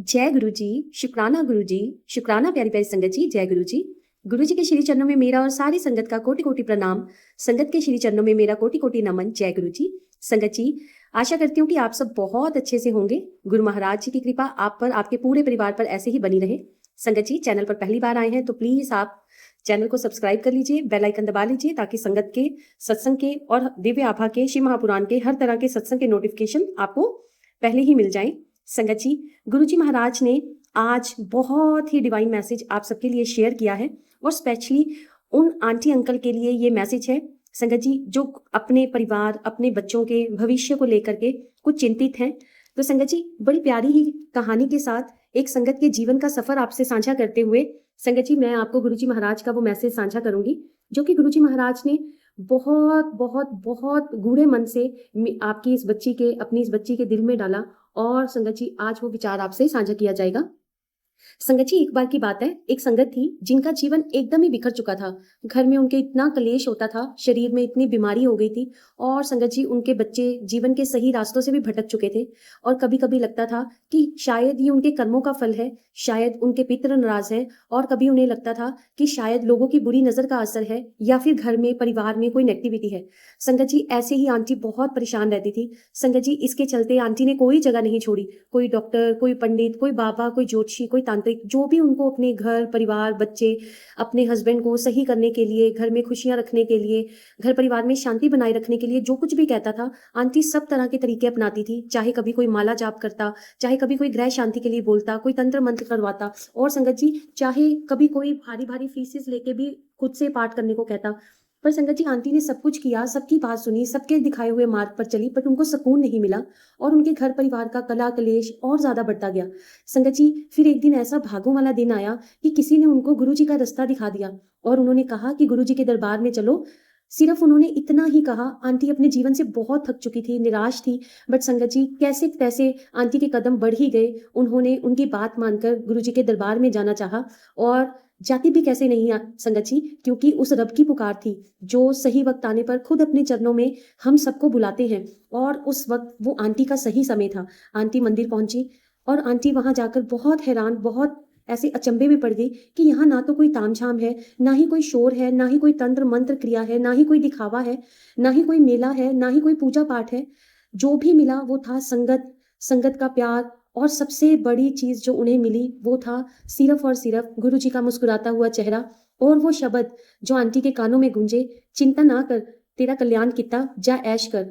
जय गुरु जी, शुक्राना गुरु जी, शुक्राना प्यारी प्यारी संगत जी, जय गुरु जी। गुरु जी के श्री चरणों में मेरा और सारी संगत का कोटि कोटि प्रणाम। संगत के श्री चरणों में मेरा कोटि कोटि नमन। जय गुरु जी। संगत जी, आशा करती हूँ कि आप सब बहुत अच्छे से होंगे। गुरु महाराज जी की कृपा आप पर, आपके पूरे परिवार पर ऐसे ही बनी रहे। संगत जी, चैनल पर पहली बार आए हैं तो प्लीज आप चैनल को सब्सक्राइब कर लीजिए, बेल आइकन दबा लीजिए ताकि संगत के, सत्संग के और दिव्य आभा के, शिव महापुराण के हर तरह के सत्संग के नोटिफिकेशन आपको पहले ही मिल जाएं। संगत जी, गुरु जी महाराज ने आज बहुत ही डिवाइन मैसेज आप सबके लिए शेयर किया है और स्पेशली उन आंटी अंकल के लिए ये मैसेज है संगत जी जो अपने परिवार, अपने बच्चों के भविष्य को लेकर के कुछ चिंतित हैं। तो संगत जी, बड़ी प्यारी ही कहानी के साथ एक संगत के जीवन का सफर आपसे साझा करते हुए संगत जी मैं आपको गुरु जी महाराज का वो मैसेज साझा करूंगी जो कि गुरु जी महाराज ने बहुत बहुत बहुत गूढ़े मन से आपकी इस बच्ची के, अपनी इस बच्ची के दिल में डाला और संगत जी आज वो विचार आपसे साझा किया जाएगा। संगत जी, एक बार की बात है, एक संगत थी जिनका जीवन एकदम ही बिखर चुका था। घर में उनके इतना कलेश होता था, शरीर में इतनी बीमारी हो गई थी और संगत जी उनके बच्चे जीवन के सही रास्तों से भी भटक चुके थे और कभी कभी लगता था कि शायद ये उनके कर्मों का फल है, शायद उनके पितृ नाराज हैं और कभी उन्हें लगता था कि शायद लोगों की बुरी नजर का असर है या फिर घर में, परिवार में कोई नेगेटिविटी है। संगत जी, ऐसे ही आंटी बहुत परेशान रहती थी। संगत जी, इसके चलते आंटी ने कोई जगह नहीं छोड़ी, कोई डॉक्टर, कोई पंडित, कोई बाबा, कोई ज्योतिषी, कोई तांत्रिक, जो भी उनको अपने घर परिवार, बच्चे, अपने हस्बैंड को सही करने के लिए, घर में खुशियां रखने के लिए, घर परिवार में शांति बनाए रखने के लिए जो कुछ भी कहता था, आंटी सब तरह के तरीके अपनाती थी। चाहे कभी कोई माला जाप करता, चाहे कभी कोई ग्रह शांति के लिए बोलता, कोई तंत्र मंत्र करवाता और संगत जी चाहे कभी कोई भारी भारी फीसेस लेके भी खुद से पाठ करने को कहता। पर संगत जी, आंटी ने सब कुछ किया, सबकी बात सुनी, सबके दिखाए हुए मार्ग पर चली, बट उनको सुकून नहीं मिला और उनके घर परिवार का कला कलेश और ज्यादा बढ़ता गया। संगत जी, फिर एक दिन ऐसा भागों वाला दिन आया कि किसी ने उनको गुरु जी का रास्ता दिखा दिया और उन्होंने कहा कि गुरु जी के दरबार में चलो। सिर्फ उन्होंने इतना ही कहा। आंटी अपने जीवन से बहुत थक चुकी थी, निराश थी, बट संगत जी कैसे तैसे आंटी के कदम बढ़ ही गए। उन्होंने उनकी बात मानकर गुरु जी के दरबार में जाना चाहा और जाती भी कैसे नहीं संगत जी, क्योंकि उस रब की पुकार थी जो सही वक्त आने पर खुद अपने चरणों में हम सबको बुलाते हैं और उस वक्त वो आंटी का सही समय था। आंटी मंदिर पहुंची और आंटी वहां जाकर बहुत हैरान, बहुत ऐसे अचंभे में पड़ गई कि यहाँ ना तो कोई तामझाम है, ना ही कोई शोर है, ना ही कोई तंत्र मंत्र क्रिया है, ना ही कोई दिखावा है, ना ही कोई मेला है, ना ही कोई पूजा पाठ है। जो भी मिला वो था संगत, संगत का प्यार और सबसे बड़ी चीज जो उन्हें मिली वो था सिर्फ और सिर्फ गुरु जी का मुस्कुराता हुआ चेहरा और वो शब्द जो आंटी के कानों में गूंजे, चिंता ना कर, तेरा कल्याण किता, जा ऐश कर।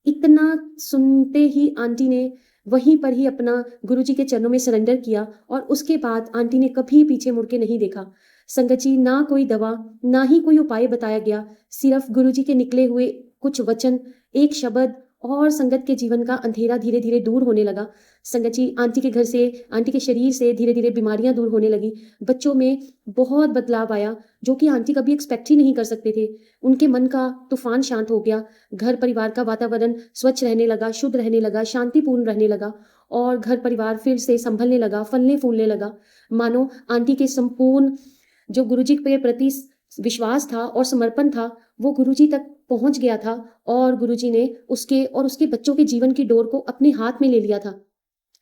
इतना सुनते ही आंटी ने वहीं पर ही अपना गुरु जी के चरणों में सरेंडर किया और उसके बाद आंटी ने कभी पीछे मुड़ के नहीं देखा। संगत जी, ना कोई दवा, ना ही कोई उपाय बताया गया, सिर्फ गुरु जी के निकले हुए कुछ वचन, एक शब्द और संगत के जीवन का अंधेरा धीरे धीरे दूर होने लगा। संगत जी, आंटी के घर से, आंटी के शरीर से धीरे धीरे बीमारियां दूर होने लगी। बच्चों में बहुत बदलाव आया जो कि आंटी कभी एक्सपेक्ट ही नहीं कर सकते थे। उनके मन का तूफान शांत हो गया। घर परिवार का वातावरण स्वच्छ रहने लगा, शुद्ध रहने लगा, शांतिपूर्ण रहने लगा और घर परिवार फिर से संभलने लगा, फलने फूलने लगा। मानो आंटी के संपूर्ण जो गुरुजी के प्रति विश्वास था और समर्पण था वो गुरुजी तक पहुंच गया था और गुरुजी ने उसके और उसके बच्चों के जीवन की डोर को अपने हाथ में ले लिया था।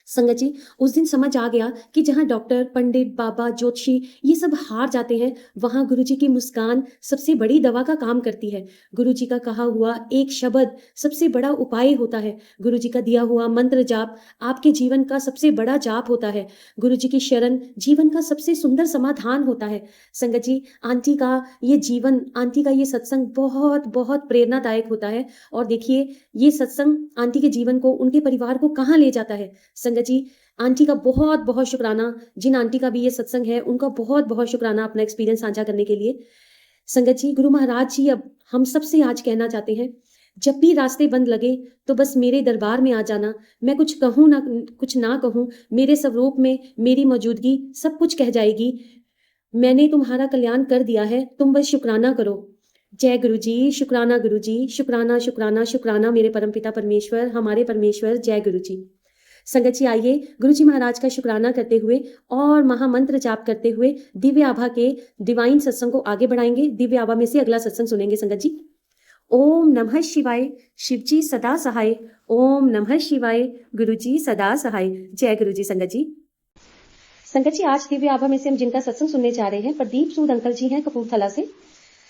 संगत जी, उस दिन समझ आ गया कि जहाँ डॉक्टर, पंडित, बाबा, ज्योतिषी ये सब हार जाते हैं, वहां गुरुजी की मुस्कान सबसे बड़ी दवा का काम करती है। गुरुजी का कहा हुआ एक शब्द सबसे बड़ा उपाय होता है। गुरुजी का दिया हुआ मंत्र जाप आपके जीवन का सबसे बड़ा जाप होता है। गुरुजी की शरण जीवन का सबसे सुंदर समाधान होता है। संगत जी, आंटी का ये जीवन, आंटी का ये सत्संग बहुत बहुत प्रेरणादायक होता है और देखिए ये सत्संग आंटी के जीवन को, उनके परिवार को कहाँ ले जाता है। संगत जी, आंटी का बहुत बहुत शुक्राना, जिन आंटी का भी ये सत्संग है उनका बहुत बहुत शुक्राना अपना एक्सपीरियंस साझा करने के लिए। संगत जी, गुरु महाराज जी अब हम सबसे आज कहना चाहते हैं, जब भी रास्ते बंद लगे तो बस मेरे दरबार में आ जाना। मैं कुछ कहूँ ना, कुछ ना कहूँ, मेरे स्वरूप में मेरी मौजूदगी सब कुछ कह जाएगी। मैंने तुम्हारा कल्याण कर दिया है, तुम बस शुक्राना करो। जय गुरु जी, शुक्राना गुरु जी, शुक्राना शुक्राना शुक्राना मेरे परमपिता परमेश्वर, हमारे परमेश्वर। जय गुरु जी। संगत जी, आइए गुरु जी महाराज का शुक्राना करते हुए और महामंत्र जाप करते हुए दिव्य आभा के डिवाइन सत्संग को आगे बढ़ाएंगे। दिव्य आभा में से अगला सत्संग सुनेंगे संगत जी। ओम नमः शिवाय, शिव जी सदा सहाय। ओम नमः शिवाय, गुरु जी सदा सहाय। जय गुरु जी। संगत जी, संगत जी, आज दिव्य आभा में से हम जिनका सत्संग सुनने जा रहे हैं, प्रदीप सूद अंकल जी हैं, कपूरथला से।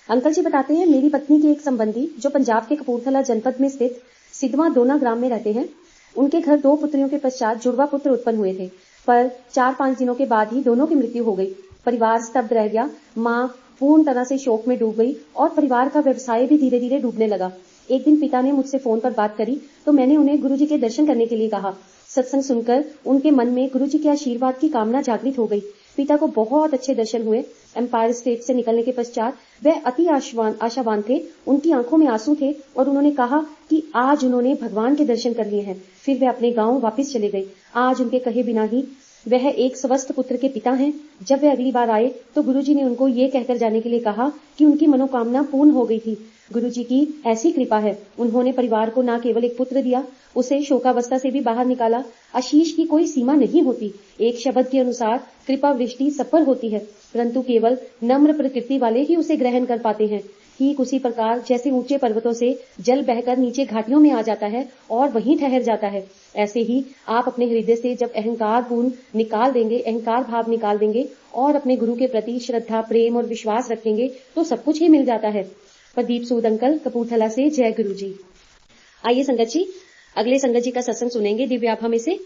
अंकल जी बताते हैं, मेरी पत्नी के एक संबंधी जो पंजाब के कपूरथला जनपद में स्थित सिद्धवा दोना ग्राम में रहते हैं, उनके घर 2 पुत्रियों के पश्चात जुड़वा पुत्र उत्पन्न हुए थे, पर 4-5 दिनों के बाद ही दोनों की मृत्यु हो गई। परिवार स्तब्ध रह गया। माँ पूर्ण तरह से शोक में डूब गई और परिवार का व्यवसाय भी धीरे धीरे डूबने लगा। एक दिन पिता ने मुझसे फोन पर बात करी तो मैंने उन्हें गुरुजी के दर्शन करने के लिए कहा। सत्संग सुनकर उनके मन में गुरुजी के आशीर्वाद की कामना जागृत हो गई। पिता को बहुत अच्छे दर्शन हुए। एम्पायर स्टेट से निकलने के पश्चात वह अति आशावान थे। उनकी आंखों में आंसू थे और उन्होंने कहा कि आज उन्होंने भगवान के दर्शन कर लिए हैं। फिर वे अपने गांव वापस चले गए। आज उनके कहे बिना ही वह एक स्वस्थ पुत्र के पिता हैं। जब वे अगली बार आए तो गुरुजी ने उनको ये कहकर जाने के लिए कहा कि उनकी मनोकामना पूर्ण हो गई थी। गुरुजी की ऐसी कृपा है, उन्होंने परिवार को न केवल एक पुत्र दिया, उसे शोकावस्था से भी बाहर निकाला। आशीष की कोई सीमा नहीं होती। एक शब्द के अनुसार कृपा वृष्टि सब पर होती है, परंतु केवल नम्र प्रकृति वाले ही उसे ग्रहण कर पाते हैं। ठीक उसी प्रकार जैसे ऊंचे पर्वतों से जल बहकर नीचे घाटियों में आ जाता है और वहीं ठहर जाता है, ऐसे ही आप अपने हृदय से जब अहंकार भाव निकाल देंगे और अपने गुरु के प्रति श्रद्धा, प्रेम और विश्वास रखेंगे तो सब कुछ ही मिल जाता है। प्रदीप सूद अंकल, कपूरथला से। जय गुरु जी। आइए संगत जी, अगले संगत जी का सत्संग सुनेंगे दिव्य आभा में से।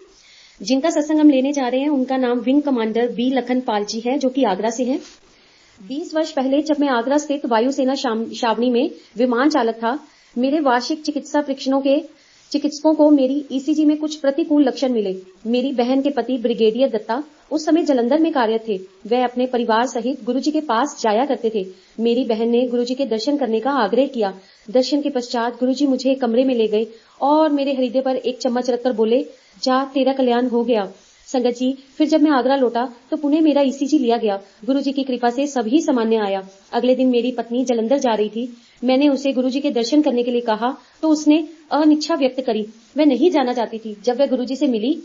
जिनका सत्संग हम लेने जा रहे हैं उनका नाम wing commander B Lakhan Pal ji है, जो कि आगरा से हैं। 20 वर्ष पहले जब मैं आगरा स्थित वायुसेना छावनी में विमान चालक था, मेरे वार्षिक चिकित्सा परीक्षणों के चिकित्सकों को मेरी ईसीजी में कुछ प्रतिकूल लक्षण मिले। मेरी बहन के पति ब्रिगेडियर दत्ता उस समय जलंधर में कार्यरत थे। वह अपने परिवार सहित गुरुजी के पास जाया करते थे। मेरी बहन ने गुरुजी के दर्शन करने का आग्रह किया। दर्शन के पश्चात गुरुजी मुझे कमरे में ले गए और मेरे हृदय पर एक चम्मच रखकर बोले, जा तेरा कल्याण हो गया। संगत जी, फिर जब मैं आगरा लौटा तो पुणे मेरा ईसीजी लिया गया। गुरुजी की कृपा से सभी सामान्य आया। अगले दिन मेरी पत्नी जलंधर जा रही थी। मैंने उसे गुरुजी के दर्शन करने के लिए कहा तो उसने अनिच्छा व्यक्त करी। वह नहीं जाना चाहती थी। जब वह गुरुजी से मिली,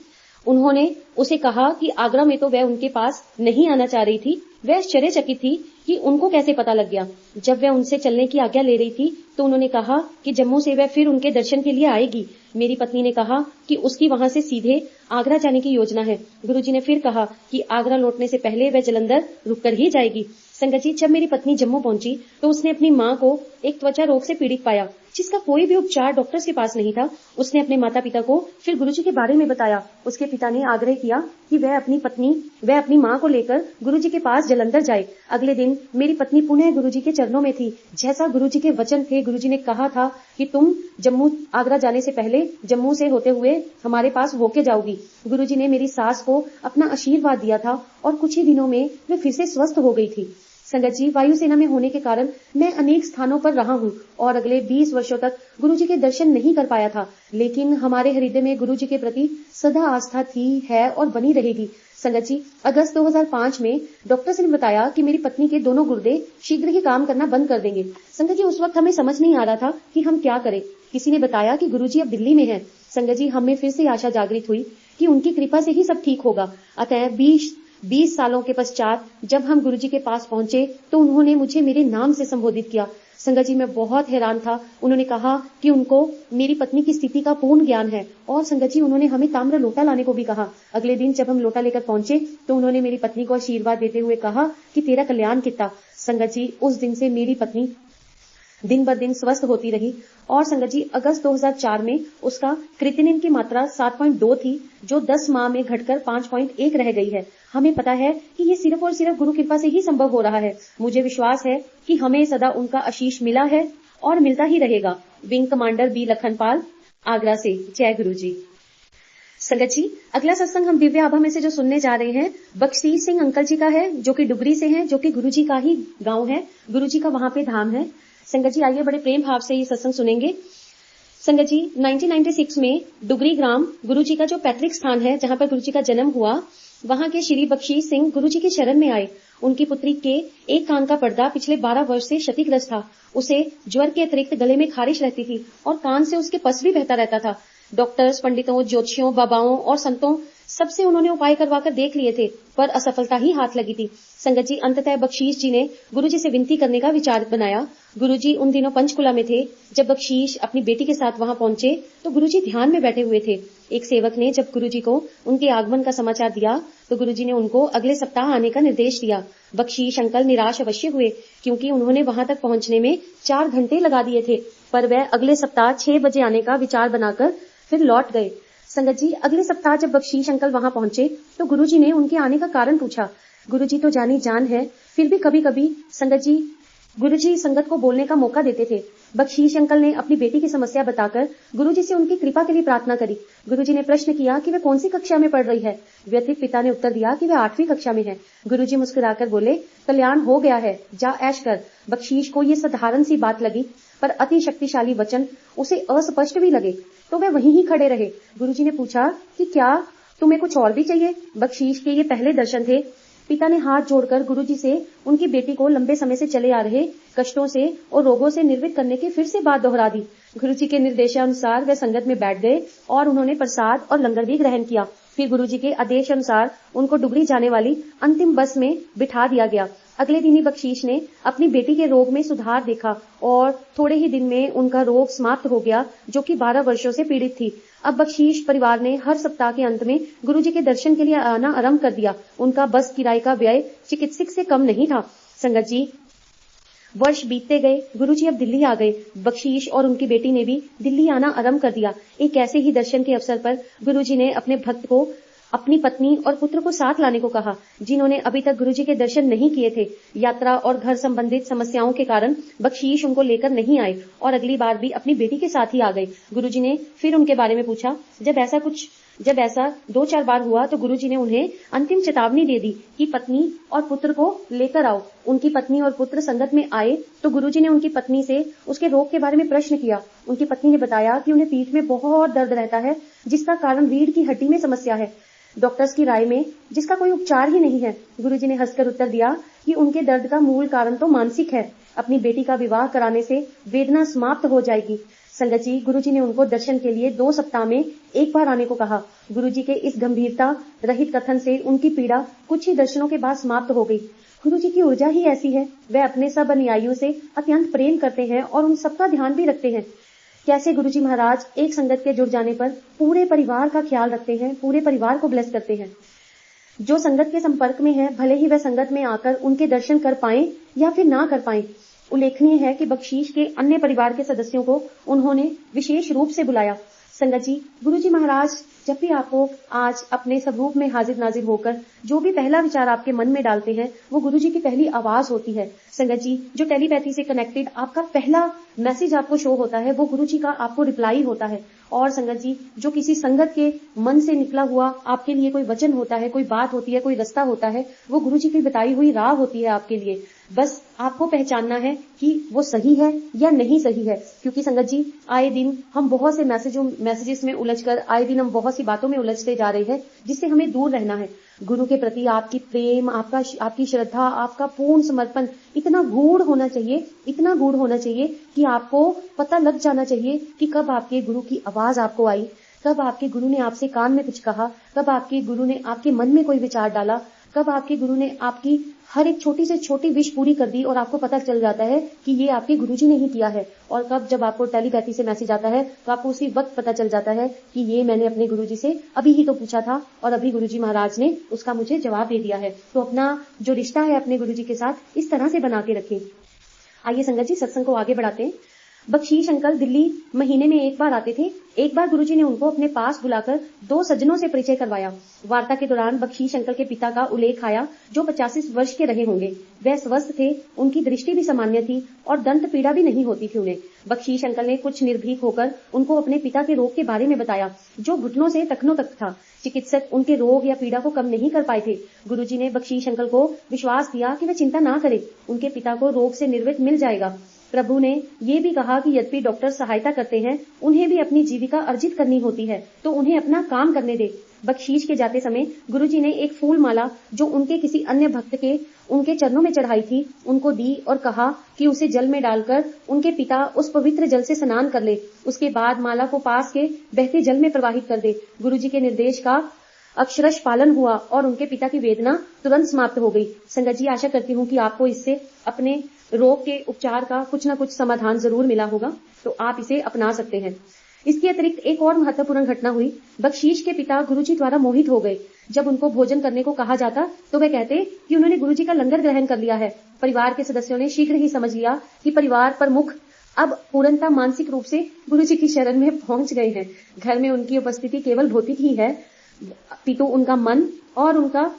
उन्होंने उसे कहा कि आगरा में तो वह उनके पास नहीं आना चाह रही थी। वह आश्चर्यचकित थी कि उनको कैसे पता लग गया। जब वह उनसे चलने की आज्ञा ले रही थी तो उन्होंने कहा कि जम्मू से वह फिर उनके दर्शन के लिए आएगी। मेरी पत्नी ने कहा कि उसकी वहां से सीधे आगरा जाने की योजना है। गुरुजी ने फिर कहा कि आगरा लौटने से पहले वह जलंधर रुककर ही जाएगी। संगत जी, जब मेरी पत्नी जम्मू पहुंची तो उसने अपनी मां को एक त्वचा रोग से पीड़ित पाया, जिसका कोई भी उपचार डॉक्टर्स के पास नहीं था। उसने अपने माता पिता को फिर गुरुजी के बारे में बताया। उसके पिता ने आग्रह किया कि वह अपनी मां को लेकर गुरुजी के पास जलंधर जाए। अगले दिन मेरी पत्नी पुनः गुरुजी के चरणों में थी। जैसा गुरुजी के वचन थे, गुरुजी ने कहा था कि तुम जम्मू आगरा जाने से पहले जम्मू से होते हुए हमारे पास होके जाओगी। गुरुजी ने मेरी सास को अपना आशीर्वाद दिया था और कुछ ही दिनों में वे फिर से स्वस्थ हो गई थी। संगत जी, वायुसेना में होने के कारण मैं अनेक स्थानों पर रहा हूँ और अगले 20 वर्षों तक गुरुजी के दर्शन नहीं कर पाया था, लेकिन हमारे हृदय में गुरुजी के प्रति सदा आस्था थी, है और बनी रहेगी। संगत जी, अगस्त 2005 में डॉक्टर ने बताया कि मेरी पत्नी के दोनों गुर्दे शीघ्र ही काम करना बंद कर देंगे। संगत जी, उस वक्त हमें समझ नहीं आ रहा था कि हम क्या करें। किसी ने बताया कि गुरुजी अब दिल्ली में है। संगत जी, हमें फिर से आशा जागृत हुई कि उनकी कृपा से ही सब ठीक होगा। अतः 20 सालों के पश्चात जब हम गुरुजी के पास पहुंचे तो उन्होंने मुझे मेरे नाम से संबोधित किया। संगत जी, मैं बहुत हैरान था। उन्होंने कहा कि उनको मेरी पत्नी की स्थिति का पूर्ण ज्ञान है और संगत जी, उन्होंने हमें ताम्र लोटा लाने को भी कहा। अगले दिन जब हम लोटा लेकर पहुंचे तो उन्होंने मेरी पत्नी को आशीर्वाद देते हुए कहा कि तेरा कल्याण कितना। संगत जी, उस दिन से मेरी पत्नी दिन ब दिन स्वस्थ होती रही और संगत जी, अगस्त 2004 में उसका क्रिएटिनिन की मात्रा 7.2 थी, जो 10 माह में घटकर 5.1 रह गई है। हमें पता है कि ये सिर्फ और सिर्फ गुरु कृपा से ही संभव हो रहा है। मुझे विश्वास है कि हमें सदा उनका आशीष मिला है और मिलता ही रहेगा। Wing commander B Lakhanpal, Agra से। जय गुरु जी। संगत जी, अगला सत्संग हम दिव्य आभा में से जो सुनने जा रहे हैं, बख्शीश सिंह अंकल जी का है, जो कि डुगरी से हैं, जो कि गुरुजी का ही गांव है। गुरुजी का वहां पे धाम है। संगत जी, आइए बड़े प्रेम भाव से ये सत्संग सुनेंगे। संगत जी, 1996 में डुगरी ग्राम गुरुजी का जो पैतृक स्थान है, जहां पर गुरुजी का जन्म हुआ, वहां के श्री बख्शीश सिंह गुरुजी की शरण में आए। उनकी पुत्री के एक कान का पर्दा पिछले 12 वर्ष से क्षतिग्रस्त था। उसे ज्वर के अतिरिक्त गले में खारिश रहती थी और कान से उसके पस भी बहता रहता था। डॉक्टर्स, पंडितों, ज्योतिषियों, बाबाओं और संतों सबसे उन्होंने उपाय करवाकर देख लिए थे, पर असफलता ही हाथ लगी थी। संगत जी, अंततः बख्शीश जी ने गुरुजी से विनती करने का विचार बनाया। गुरुजी उन दिनों पंचकुला में थे। जब बख्शीश अपनी बेटी के साथ वहां पहुंचे तो गुरुजी ध्यान में बैठे हुए थे। एक सेवक ने जब गुरुजी को उनके आगमन का समाचार दिया तो गुरुजी ने उनको अगले सप्ताह आने का निर्देश दिया। बख्शीश अंकल निराश अवश्य हुए क्योंकि उन्होंने वहां तक पहुंचने में 4 घंटे लगा दिए थे, पर वह अगले सप्ताह 6 बजे आने का विचार बनाकर फिर लौट गए। संगत जी, अगले सप्ताह जब बख्शीश अंकल वहां पहुंचे तो गुरुजी ने उनके आने का कारण पूछा। गुरुजी तो जानी जान है, फिर भी कभी कभी संगत जी गुरुजी संगत को बोलने का मौका देते थे। बख्शीश अंकल ने अपनी बेटी की समस्या बताकर गुरुजी से उनकी कृपा के लिए प्रार्थना करी। गुरुजी ने प्रश्न किया कि वह कौन सी कक्षा में पढ़ रही है। व्यथित पिता ने उत्तर दिया कि वह 8वीं कक्षा में है। गुरुजी मुस्कुराकर बोले, कल्याण हो गया है, जा ऐश कर। बख्शीश को ये साधारण सी बात लगी, पर अति शक्तिशाली वचन उसे अस्पष्ट भी लगे, तो वह वहीं ही खड़े रहे। गुरुजी ने पूछा कि क्या तुम्हें कुछ और भी चाहिए? बख्शीश के ये पहले दर्शन थे। पिता ने हाथ जोड़कर गुरुजी से उनकी बेटी को लंबे समय से चले आ रहे कष्टों से और रोगों से निर्वित करने की फिर से बात दोहरा दी। गुरुजी के निर्देशानुसार वे संगत में बैठ गए और उन्होंने प्रसाद और लंगर भी ग्रहण किया। फिर गुरुजी के आदेश अनुसार उनको डुगरी जाने वाली अंतिम बस में बिठा दिया गया। अगले दिन ही बख्शीश ने अपनी बेटी के रोग में सुधार देखा और थोड़े ही दिन में उनका रोग समाप्त हो गया, जो कि 12 वर्षों से पीड़ित थी। अब बख्शीश परिवार ने हर सप्ताह के अंत में गुरुजी के दर्शन के लिए आना आरंभ कर दिया। उनका बस किराए का व्यय चिकित्सक से कम नहीं था। संगत जी, वर्ष बीतते गए, गुरुजी अब दिल्ली आ गए। बख्शीश और उनकी बेटी ने भी दिल्ली आना आरंभ कर दिया। एक ऐसे ही दर्शन के अवसर पर गुरुजी ने अपने भक्त को अपनी पत्नी और पुत्र को साथ लाने को कहा, जिन्होंने अभी तक गुरुजी के दर्शन नहीं किए थे। यात्रा और घर संबंधित समस्याओं के कारण बख्शीश उनको लेकर नहीं आए और अगली बार भी अपनी बेटी के साथ ही आ गए। गुरुजी ने फिर उनके बारे में पूछा। जब ऐसा 2-4 बार हुआ तो गुरुजी ने उन्हें अंतिम चेतावनी दे दी कि पत्नी और पुत्र को लेकर आओ। उनकी पत्नी और पुत्र संगत में आए तो गुरुजी ने उनकी पत्नी से उसके रोग के बारे में प्रश्न किया। उनकी पत्नी ने बताया कि उन्हें पीठ में बहुत दर्द रहता है, जिसका कारण रीढ़ की हड्डी में समस्या है, डॉक्टर्स की राय में जिसका कोई उपचार ही नहीं है। गुरुजी ने हंसकर उत्तर दिया कि उनके दर्द का मूल कारण तो मानसिक है। अपनी बेटी का विवाह कराने से वेदना समाप्त हो जाएगी। संगत जी, गुरुजी ने उनको दर्शन के लिए 2 सप्ताह में एक बार आने को कहा। गुरुजी के इस गंभीरता रहित कथन से उनकी पीड़ा कुछ ही दर्शनों के बाद समाप्त हो गई। गुरुजी की ऊर्जा ही ऐसी है, वह अपने सब अनुयायियों से अत्यंत प्रेम करते हैं और उन सबका ध्यान भी रखते हैं। कैसे गुरुजी महाराज एक संगत के जुड़ जाने पर पूरे परिवार का ख्याल रखते हैं, पूरे परिवार को ब्लेस करते हैं। जो संगत के संपर्क में है, भले ही वह संगत में आकर उनके दर्शन कर पाए या फिर ना कर पाए। उल्लेखनीय है कि बख्शीश के अन्य परिवार के सदस्यों को उन्होंने विशेष रूप से बुलाया। संगत जी, गुरुजी महाराज जब भी आपको आज अपने स्वरूप में हाजिर नाजिर होकर जो भी पहला विचार आपके मन में डालते हैं, वो गुरुजी की पहली आवाज होती है। संगत जी, जो टेलीपैथी से कनेक्टेड आपका पहला मैसेज आपको शो होता है, वो गुरुजी का आपको रिप्लाई होता है। और संगत जी, जो किसी संगत के मन से निकला हुआ आपके लिए कोई वचन होता है, कोई बात होती है, कोई रास्ता होता है, वो गुरुजी की बताई हुई राह होती है आपके लिए। बस आपको पहचानना है कि वो सही है या नहीं सही है। क्योंकि संगत जी, आए दिन हम बहुत से मैसेजेस में उलझकर, आए दिन हम बहुत सी बातों में उलझते जा रहे हैं, जिससे हमें दूर रहना है। गुरु के प्रति आपकी प्रेम, आपकी श्रद्धा, आपका पूर्ण समर्पण इतना गूढ़ होना चाहिए कि आपको पता लग जाना चाहिए कि कब आपके गुरु की आवाज आपको आई, कब आपके गुरु ने आपसे कान में कुछ कहा, कब आपके गुरु ने आपके मन में कोई विचार डाला, कब आपके गुरु ने आपकी हर एक छोटी से छोटी विश पूरी कर दी और आपको पता चल जाता है कि ये आपके गुरुजी ने ही किया है। और कब जब आपको टेलीपैथी से मैसेज आता है तो आपको उसी वक्त पता चल जाता है कि ये मैंने अपने गुरुजी से अभी ही तो पूछा था और अभी गुरुजी महाराज ने उसका मुझे जवाब दे दिया है। तो अपना जो रिश्ता है अपने गुरुजी के साथ इस तरह से बना के रखें। आइए संगत जी, सत्संग को आगे बढ़ाते हैं। बख्शीश अंकल दिल्ली महीने में एक बार आते थे। एक बार गुरुजी ने उनको अपने पास बुलाकर 2 सज्जनों से परिचय करवाया। वार्ता के दौरान बख्शीश अंकल के पिता का उल्लेख आया, जो 85 वर्ष के रहे होंगे। वह स्वस्थ थे, उनकी दृष्टि भी सामान्य थी और दंत पीड़ा भी नहीं होती थी उन्हें। बख्शीश अंकल ने कुछ निर्भीक होकर उनको अपने पिता के रोग के बारे में बताया, जो घुटनों से टखनों तक था। चिकित्सक उनके रोग या पीड़ा को कम नहीं कर पाए थे। गुरुजी ने बख्शीश अंकल को विश्वास दिया कि वे चिंता ना करें, उनके पिता को रोग से निर्वित मिल जाएगा। प्रभु ने ये भी कहा कि यद्यपि डॉक्टर सहायता करते हैं, उन्हें भी अपनी जीविका अर्जित करनी होती है, तो उन्हें अपना काम करने दे। बख्शीश के जाते समय गुरुजी ने एक फूल माला जो उनके किसी अन्य भक्त के उनके चरणों में चढ़ाई थी, उनको दी और कहा कि उसे जल में डालकर उनके पिता उस पवित्र जल से स्नान कर ले। उसके बाद माला को पास के बहते जल में प्रवाहित कर दे। गुरुजी के निर्देश का अक्षरश पालन हुआ और उनके पिता की वेदना तुरंत समाप्त हो गई। संगत जी, आशा करती हूँ कि आपको इससे अपने रोग के उपचार का कुछ न कुछ समाधान जरूर मिला होगा, तो आप इसे अपना सकते हैं। इसके अतिरिक्त एक और महत्वपूर्ण घटना हुई। बख्शीश के पिता गुरुजी द्वारा मोहित हो गए। जब उनको भोजन करने को कहा जाता तो वे कहते कि उन्होंने गुरुजी का लंगर ग्रहण कर लिया है। परिवार के सदस्यों ने शीघ्र ही समझ लिया कि परिवार प्रमुख अब पूर्णतः मानसिक रूप से गुरुजी की शरण में पहुंच गए हैं। घर में उनकी उपस्थिति केवल भौतिक ही है, पितु उनका मन और उनका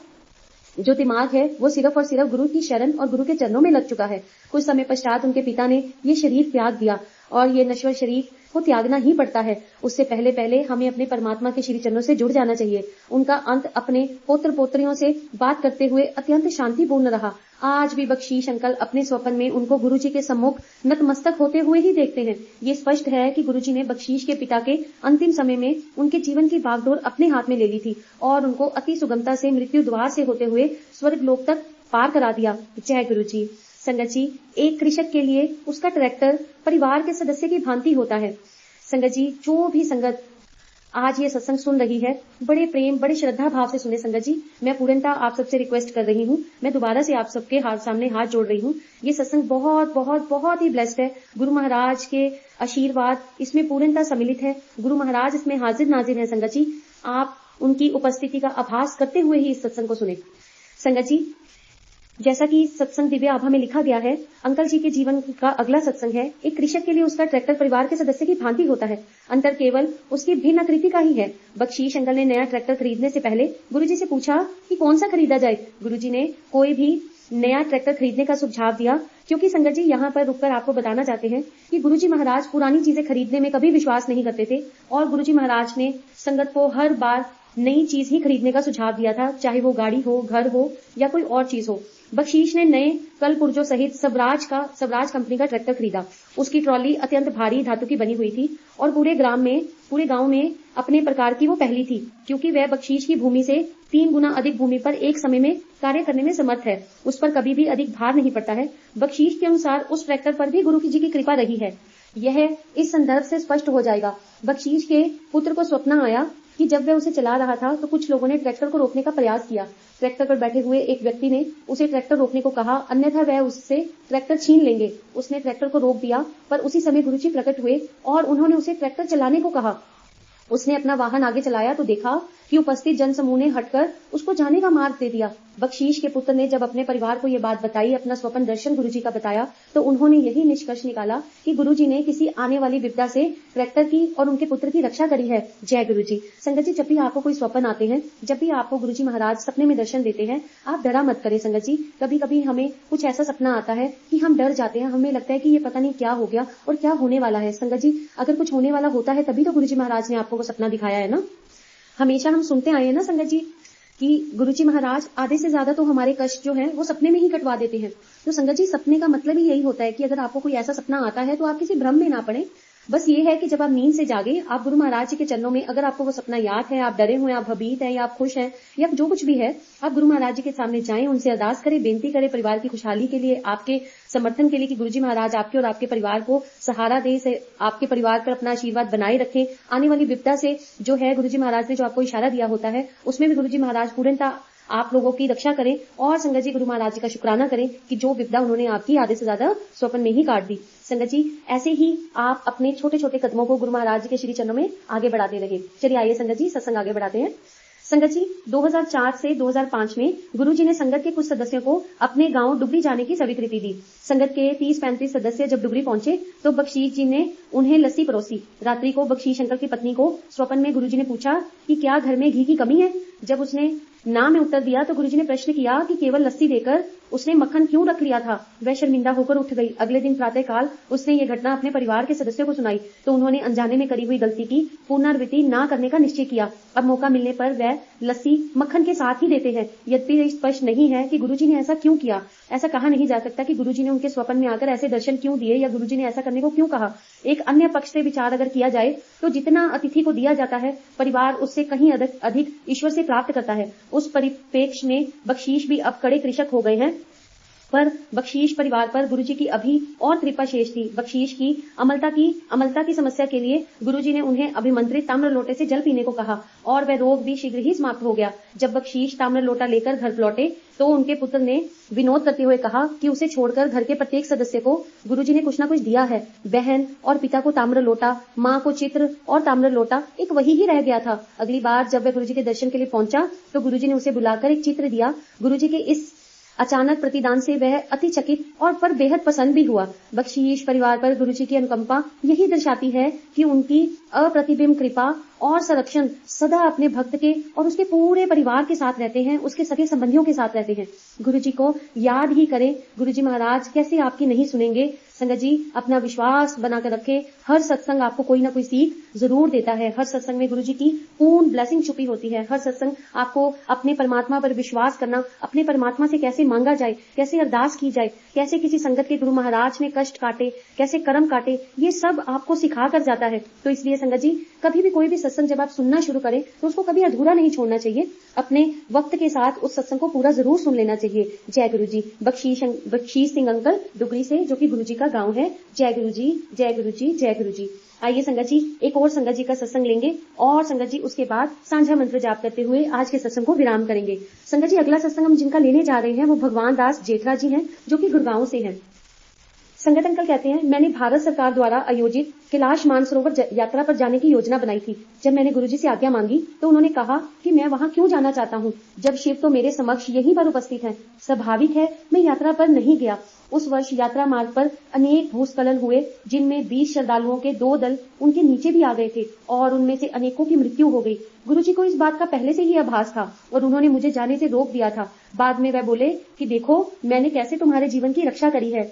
जो दिमाग है वो सिर्फ और सिर्फ गुरु की शरण और गुरु के चरणों में लग चुका है। कुछ समय पश्चात उनके पिता ने ये शरीर त्याग दिया और ये नश्वर शरीर को त्यागना ही पड़ता है। उससे पहले पहले हमें अपने परमात्मा के श्री चरणों से जुड़ जाना चाहिए। उनका अंत अपने पोत्र पोत्रियों से बात करते हुए अत्यंत शांतिपूर्ण रहा। आज भी बख्शीश अंकल अपने स्वप्न में उनको गुरुजी के सम्मुख नतमस्तक होते हुए ही देखते हैं। ये स्पष्ट है कि गुरुजी ने बख्शीश के पिता के अंतिम समय में उनके जीवन की बागडोर अपने हाथ में ले ली थी और उनको अति सुगमता से मृत्यु द्वार से होते हुए स्वर्ग लोक तक पार करा दिया। जय गुरुजी। संगत जी, एक कृषक के लिए उसका ट्रैक्टर परिवार के सदस्य की भांति होता है। संगत जी, जो भी संगत आज ये सत्संग सुन रही है, बड़े प्रेम बड़े श्रद्धा भाव से सुने। संगत जी, मैं पूर्णतः आप सबसे रिक्वेस्ट कर रही हूँ, मैं दोबारा से आप सबके सामने हाथ जोड़ रही हूँ। ये सत्संग बहुत बहुत बहुत ही ब्लेस्ड है। गुरु महाराज के आशीर्वाद इसमें पूर्णतः सम्मिलित है। गुरु महाराज इसमें हाजिर नाजिर है। संगत जी, आप उनकी उपस्थिति का आभास करते हुए ही इस सत्संग को सुने। संगत जी, जैसा कि सत्संग दिव्य आभा में लिखा गया है, अंकल जी के जीवन का अगला सत्संग है। एक कृषक के लिए उसका ट्रैक्टर परिवार के सदस्य की भांति होता है। अंतर केवल उसकी भिन्न आकृति का ही है। बख्शीश अंकल ने नया ट्रैक्टर खरीदने से पहले गुरुजी से पूछा कि कौन सा खरीदा जाए। गुरुजी ने कोई भी नया ट्रैक्टर खरीदने का सुझाव दिया, क्योंकि संगत जी यहाँ पर रुककर आपको बताना चाहते हैं कि गुरुजी महाराज पुरानी चीजें खरीदने में कभी विश्वास नहीं करते थे और गुरुजी महाराज ने संगत को हर बार नई चीज ही खरीदने का सुझाव दिया था, चाहे वो गाड़ी हो, घर हो या कोई और चीज हो। बख्शीश ने नए कल पुर्जों सहित स्वराज कंपनी का ट्रैक्टर खरीदा। उसकी ट्रॉली अत्यंत भारी धातु की बनी हुई थी और पूरे गांव में अपने प्रकार की वो पहली थी, क्योंकि वह बख्शीश की भूमि से 3 गुना अधिक भूमि पर एक समय में कार्य करने में समर्थ है। उस पर कभी भी अधिक भार नहीं पड़ता है। बख्शीश के अनुसार उस ट्रैक्टर पर भी गुरु जी की कृपा रही है। यह इस संदर्भ से स्पष्ट हो जाएगा। बख्शीश के पुत्र को स्वप्न आया कि जब वह उसे चला रहा था तो कुछ लोगों ने ट्रैक्टर को रोकने का प्रयास किया। ट्रैक्टर पर बैठे हुए एक व्यक्ति ने उसे ट्रैक्टर रोकने को कहा, अन्यथा वह उससे ट्रैक्टर छीन लेंगे। उसने ट्रैक्टर को रोक दिया, पर उसी समय गुरुजी प्रकट हुए और उन्होंने उसे ट्रैक्टर चलाने को कहा। उसने अपना वाहन आगे चलाया तो देखा कि उपस्थित जनसमूह ने हटकर उसको जाने का मार्ग दे दिया। बख्शीश के पुत्र ने जब अपने परिवार को यह बात बताई, अपना स्वप्न दर्शन गुरुजी का बताया, तो उन्होंने यही निष्कर्ष निकाला कि गुरुजी ने किसी आने वाली विपदा से ट्रैक्टर की और उनके पुत्र की रक्षा करी है। जय गुरुजी। संगत जी, जब भी आपको कोई स्वप्न आते हैं, जब भी आपको गुरुजी महाराज सपने में दर्शन देते हैं, आप डरा मत करें। संगत जी, कभी कभी हमें कुछ ऐसा सपना आता है कि हम डर जाते हैं, हमें लगता है कि ये पता नहीं क्या हो गया और क्या होने वाला है। संगत जी, अगर कुछ होने वाला होता है तभी तो गुरुजी महाराज ने आपको वो सपना दिखाया है ना। हमेशा हम सुनते आए हैं ना संगत जी कि गुरुजी महाराज आधे से ज्यादा तो हमारे कष्ट जो है वो सपने में ही कटवा देते हैं। तो संगत जी, सपने का मतलब ही यही होता है कि अगर आपको कोई ऐसा सपना आता है तो आप किसी भ्रम में ना पड़े। बस ये है कि जब आप नींद से जागे, आप गुरु महाराज जी के चरणों में, अगर आपको वो सपना याद है, आप डरे हुए, आप भयभीत हैं या आप खुश हैं या जो कुछ भी है, आप गुरु महाराज जी के सामने जाएं, उनसे अरदास करें, बेनती करें परिवार की खुशहाली के लिए, आपके समर्थन के लिए कि गुरुजी महाराज आपके और आपके परिवार को सहारा दे, से आपके परिवार पर अपना आशीर्वाद बनाए रखें। आने वाली विपदा से जो है गुरुजी महाराज ने जो आपको इशारा दिया होता है, उसमें भी गुरुजी महाराज पूर्णतः आप लोगों की रक्षा करें और संगत जी गुरु महाराज जी का शुक्राना करें कि जो विपदा उन्होंने आपकी आधे से ज्यादा स्वप्न में ही काट दी। संगत जी, ऐसे ही आप अपने छोटे छोटे कदमों को गुरु महाराज जी के श्री चरणों में आगे बढ़ाते रहे। चलिए आइए संगत जी, सत्संग आगे बढ़ाते हैं। संगत जी, 2004 से 2005 में गुरुजी ने संगत के कुछ सदस्यों को अपने गांव डुगरी जाने की स्वीकृति दी। संगत के 30-35 सदस्य जब डुगरी पहुंचे तो बख्शीश जी ने उन्हें लस्सी परोसी। रात्रि को बख्शीश अंकल की पत्नी को स्वप्न में गुरुजी ने पूछा कि क्या घर में घी की कमी है। जब उसने ना में उत्तर दिया तो गुरुजी ने प्रश्न किया कि केवल लस्सी देकर उसने मक्खन क्यों रख लिया था। वह शर्मिंदा होकर उठ गई। अगले दिन प्रातःकाल उसने ये घटना अपने परिवार के सदस्यों को सुनाई तो उन्होंने अनजाने में करी हुई गलती की पुनरावृत्ति ना करने का निश्चय किया। अब मौका मिलने पर वह लस्सी मक्खन के साथ ही देते हैं। यद्यपि स्पष्ट नहीं है कि गुरुजी ने ऐसा क्यों किया। ऐसा कहा नहीं जा सकता कि गुरुजी ने उनके स्वप्न में आकर ऐसे दर्शन क्यों दिए या गुरुजी ने ऐसा करने को क्यों कहा। एक अन्य पक्ष से विचार अगर किया जाए तो जितना अतिथि को दिया जाता है, परिवार उससे कहीं अधिक ईश्वर से प्राप्त करता है। उस परिप्रेक्ष्य में बख्शीश भी अब कड़े कृषक हो गए हैं पर बख्शीश परिवार पर गुरुजी की अभी और कृपा शेष थी। बख्शीश की अमलता की समस्या के लिए गुरुजी ने उन्हें अभिमंत्रित ताम्र लोटे से जल पीने को कहा और वह रोग भी शीघ्र ही समाप्त हो गया। जब बख्शीश ताम्र लोटा लेकर घर लौटे तो उनके पुत्र ने विनोद करते हुए कहा कि उसे छोड़कर घर के प्रत्येक सदस्य को गुरुजी ने कुछ न कुछ दिया है। बहन और पिता को ताम्र लोटा, माँ को चित्र और ताम्र लोटा, एक वही ही रह गया था। अगली बार जब वह गुरुजी के दर्शन के लिए पहुंचा तो गुरुजी ने उसे बुलाकर एक चित्र दिया। गुरुजी के इस अचानक प्रतिदान से वह अति चकित और पर बेहद प्रसन्न भी हुआ। बख्शीश परिवार पर गुरुजी की अनुकंपा यही दर्शाती है कि उनकी अप्रतिबिंब कृपा और संरक्षण सदा अपने भक्त के और उसके पूरे परिवार के साथ रहते हैं, उसके सगे संबंधियों के साथ रहते हैं। गुरुजी को याद ही करें, गुरुजी महाराज कैसे आपकी नहीं सुनेंगे। संगत जी, अपना विश्वास बनाकर रखें। हर सत्संग आपको कोई ना कोई सीख जरूर देता है। हर सत्संग में गुरुजी की पूर्ण ब्लेसिंग छुपी होती है। हर सत्संग आपको अपने परमात्मा पर विश्वास करना, अपने परमात्मा से कैसे मांगा जाए, कैसे अरदास की जाए, कैसे किसी संगत के गुरु महाराज ने कष्ट काटे, कैसे कर्म काटे, ये सब आपको सिखा कर जाता है। तो इसलिए संगत जी, कभी भी कोई भी सत्संग जब आप सुनना शुरू करें तो उसको कभी अधूरा नहीं छोड़ना चाहिए। अपने वक्त के साथ उस सत्संग को पूरा जरूर सुन लेना चाहिए। जय गुरु जी। बख्शीश सिंह अंकल डुगरी से, जो कि गुरुजी का गांव है। जय गुरु जी, जय गुरु जी, जय गुरु जी। आइए संगत जी, एक और संगत जी का सत्संग लेंगे और संगत जी उसके बाद सांझा मंत्र जाप करते हुए आज के सत्संग को विराम करेंगे। संगत जी, अगला सत्संग हम जिनका लेने जा रहे हैं वो भगवान दास जेठरा जी हैं, जो कि गुड़गांव से हैं। संगत अंकल कहते हैं, मैंने भारत सरकार द्वारा आयोजित कैलाश मानसरोवर यात्रा पर जाने की योजना बनाई थी। जब मैंने गुरुजी से आज्ञा मांगी तो उन्होंने कहा कि मैं वहां क्यों जाना चाहता हूं, जब शिव तो मेरे समक्ष यहीं पर उपस्थित हैं। स्वाभाविक है मैं यात्रा पर नहीं गया। उस वर्ष यात्रा मार्ग पर अनेक भूस्खलन हुए, जिनमें 20 श्रद्धालुओं के 2 दल उनके नीचे भी आ गए थे और उनमें से अनेकों की मृत्यु हो गई। गुरुजी को इस बात का पहले से ही आभास था और उन्होंने मुझे जाने से रोक दिया था। बाद में वह बोले कि देखो मैंने कैसे तुम्हारे जीवन की रक्षा करी है।